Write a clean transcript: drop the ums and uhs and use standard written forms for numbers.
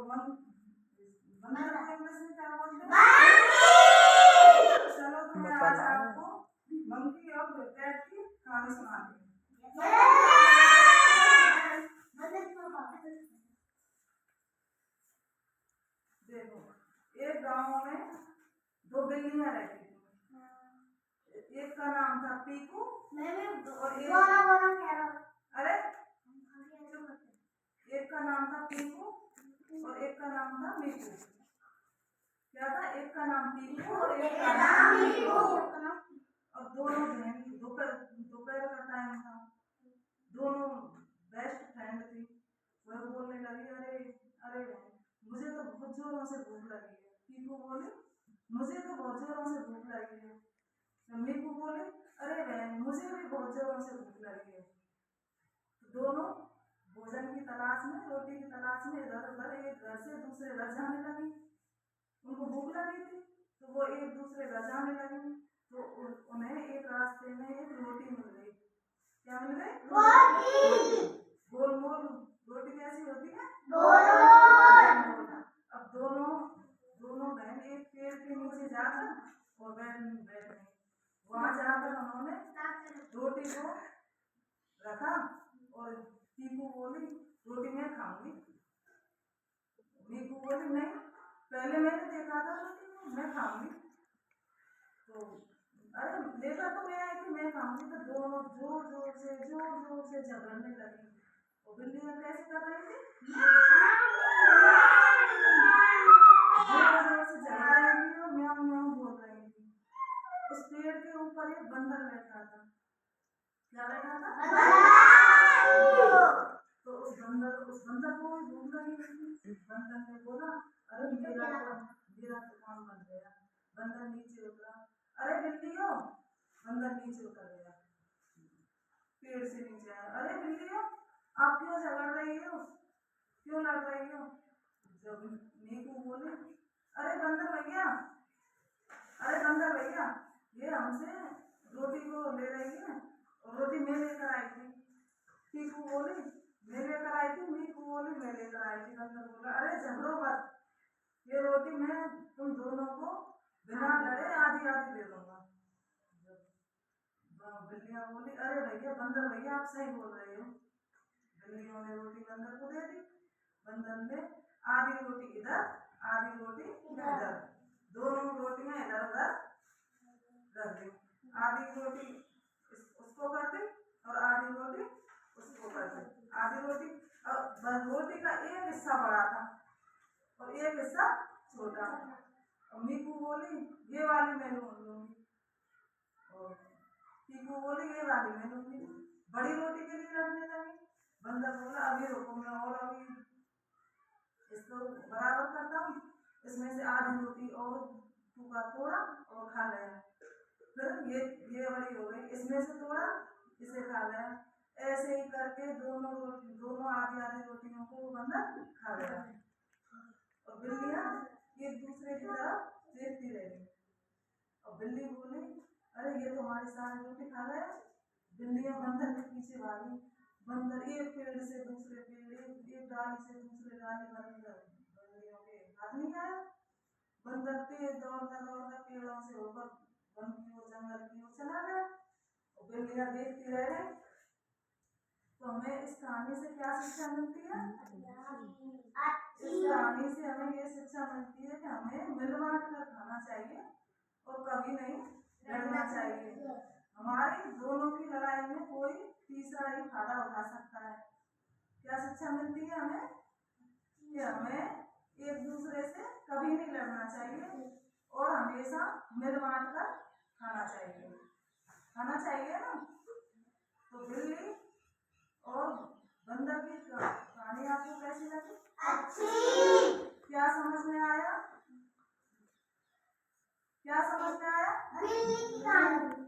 बंदर को इंग्लिश में क्या बोलते हैं? चलो तो मैं आज आपको मंकी और कैट की कहानी सुनाती हूँ। देखो, एक गांव में दो बिल्लियां रहती थी। एक का नाम था पीकू और एक का नाम था पीकू और एक का नाम था मीकू। क्या था? एक का नाम पीकू और एक का नाम मीकू। और दोनों बहन, दोपहर का टाइम था, दोनों बेस्ट फ्रेंड थी। वह बोलने लगी, अरे अरे मुझे तो बहुत जोरों से भूख लगी है। पीकू बोले, मुझे तो बहुत जोरों से भूख लगी है। मीकू बोले, अरे बहन मुझे भी बहुत जोरों से भूख लगी है। दोनों भोजन की तलाश में, रोटी की तलाश में इधर उधर एक घर से दूसरे घर जाने लगी। उनको भूख लगी थी तो वो एक दूसरे घर जाने लगी। तो उन्हें एक रास्ते में एक रोटी मिल गई। क्या मिल गई? गोल मोल रोटी। कैसी होती है? अब दोनों बहन एक पेड़ के नीचे जाकर और बैठ गई। वहां जाकर उन्होंने रोटी को रखा और पीकू बोली, रोटी मैं खाऊंगी। मीकू बोली, नहीं, पहले मैंने देखा था रोटी को, मैं खाऊंगी। तो अरे देखा तो मैं आई थी, मैं खाऊंगी। तो दोनों जोर जोर से झगड़ने लगी। और बिल्लियां कैसे कर रही थी? जोर से झगड़ रही थी और म्याऊं म्याऊं बोल रही थी। उस पेड़ के ऊपर एक बंदर बैठा था। क्या बैठा था? तो उस बंदर को भूख लगी थी। बंदर ने बोला, अरे मेरा तो काम बन गया। बंदर नीचे उतरा। अरे बिल्लियों, बंदर नीचे उतर गया, पेड़ से नीचे आया। अरे बिल्लियों, आप क्यों झगड़ रही हो, क्यों लड़ रही हो? जब मीकू बोले, अरे बंदर भैया, ये हमसे रोटी को ले रही है और रोटी मैं लेकर आई थी। पीकू बोली, मैं लेकर आई थी। मीकू बोली, मैं लेकर आई थी। बंदर बोला, अरे झगड़ो मत, ये रोटी मैं तुम दोनों को बिना लड़े आधी आधी दे दूंगा। बिल्लियां बोली, अरे भैया, बंदर भैया, आप सही बोल रहे हो। बिल्लियों ने रोटी बंदर को दे दी। बंदर ने आधी रोटी इधर, आधी रोटी इधर, दोनों रोटियां इधर उधर रख दी। आधी रोटी उसको कर दी और आधी रोटी उसको कर दी। आधी रोटी, रोटी का एक हिस्सा बड़ा था और एक हिस्सा छोटा। और मीकू बोली, ये वाली मैं लूंगी। और पीकू बोली, ये वाली मैं लूंगी। बड़ी रोटी के लिए लड़ने लगी। बंदर बोला, अभी रुको, मैं और अभी इसको बराबर करता हूँ। इसमें से आधी रोटी और टुकड़ा तोड़ा और खा गया। फिर ये बड़ी हो गई, इसमें से तोड़ा, इसे खा गया। ऐसे ही करके दोनों आधी आधी रोटियों को बंदर खा गया। और बिल्लियां एक दूसरे की तरफ देखती रही। और बिल्ली बोली, अरे ये तो हमारी सारी रोटी खा गया। बिल्लियां बंदर के पीछे भागी। बंदर एक पेड़ से दूसरे पेड़, एक डाली से दूसरे डाली बिल्लियों के हाथ नहीं आया। बंदर तेज दौड़ता पेड़ों से होकर वन की ओर, जंगल की ओर चला गया। और बिल्लियां देखती रह गई। तो हमें इस कहानी से क्या शिक्षा मिलती है? इस कहानी से हमें ये शिक्षा मिलती है कि हमें मिल बांट कर खाना चाहिए और कभी नहीं लड़ना चाहिए। हमारी दोनों की लड़ाई में कोई तीसरा ही फायदा उठा सकता है। क्या शिक्षा मिलती है हमें? कि हमें एक दूसरे से कभी नहीं लड़ना चाहिए और हमेशा मिल बांट कर खाना चाहिए ना। तो बिल्ली और बंदर की कहानी आपको कैसी लगी? अच्छी। क्या समझ में आया?